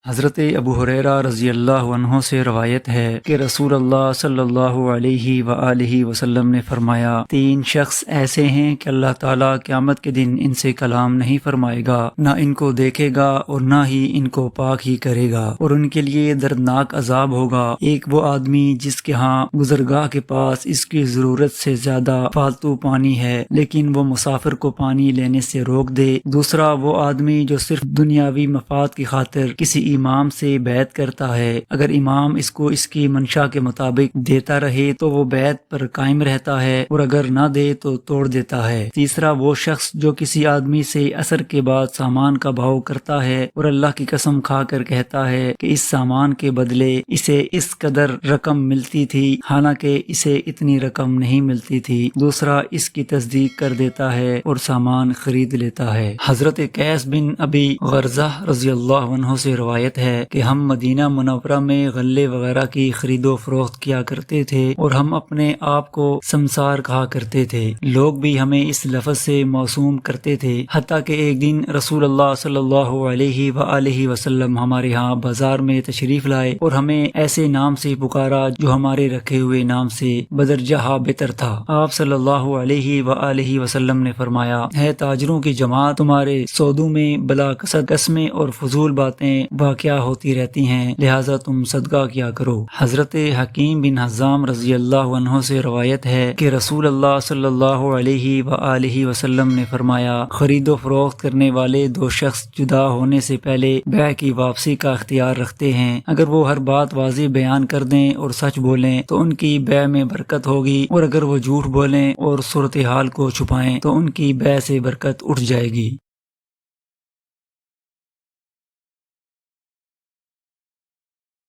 حضرت ابو ہریرہ رضی اللہ عنہ سے روایت ہے کہ رسول اللہ صلی اللہ علیہ وآلہ وسلم نے فرمایا، 3 شخص ایسے ہیں کہ اللہ تعالیٰ قیامت کے دن ان سے کلام نہیں فرمائے گا، نہ ان کو دیکھے گا اور نہ ہی ان کو پاک ہی کرے گا، اور ان کے لیے دردناک عذاب ہوگا۔ ایک وہ آدمی جس کے ہاں گزرگاہ کے پاس اس کی ضرورت سے زیادہ فالتو پانی ہے لیکن وہ مسافر کو پانی لینے سے روک دے۔ دوسرا وہ آدمی جو صرف دنیاوی مفاد کی خاطر کسی امام سے بیعت کرتا ہے، اگر امام اس کو اس کی منشا کے مطابق دیتا رہے تو وہ بیعت پر قائم رہتا ہے اور اگر نہ دے تو توڑ دیتا ہے۔ تیسرا وہ شخص جو کسی آدمی سے عصر کے بعد سامان کا بھاؤ کرتا ہے اور اللہ کی قسم کھا کر کہتا ہے کہ اس سامان کے بدلے اسے اس قدر رقم ملتی تھی حالانکہ اسے اتنی رقم نہیں ملتی تھی، دوسرا اس کی تصدیق کر دیتا ہے اور سامان خرید لیتا ہے۔ حضرت قیس بن ابی غرزہ رضی اللہ عنہ سے روایت ہے کہ ہم مدینہ منورہ میں غلے وغیرہ کی خرید و فروخت کیا کرتے تھے اور ہم اپنے آپ کو سمسار کہا کرتے تھے، لوگ بھی ہمیں اس لفظ سے موسوم کرتے تھے، حتیٰ کہ ایک دن رسول اللہ صلی اللہ علیہ وآلہ وسلم ہمارے ہاں بازار میں تشریف لائے اور ہمیں ایسے نام سے پکارا جو ہمارے رکھے ہوئے نام سے بدرجہ بہتر تھا۔ آپ صلی اللہ علیہ وآلہ وسلم نے فرمایا، ہے تاجروں کی جماعت، تمہارے سودوں میں بلا کسد قسمیں اور فضول باتیں واقع ہوتی رہتی ہیں، لہٰذا تم صدقہ کیا کرو۔ حضرت حکیم بن حزام رضی اللہ عنہ سے روایت ہے کہ رسول اللہ صلی اللہ علیہ وآلہ وسلم نے فرمایا، خرید و فروخت کرنے والے 2 شخص جدا ہونے سے پہلے بیع کی واپسی کا اختیار رکھتے ہیں، اگر وہ ہر بات واضح بیان کر دیں اور سچ بولیں تو ان کی بیع میں برکت ہوگی، اور اگر وہ جھوٹ بولیں اور صورتحال کو چھپائیں تو ان کی بیع سے برکت اٹھ جائے گی۔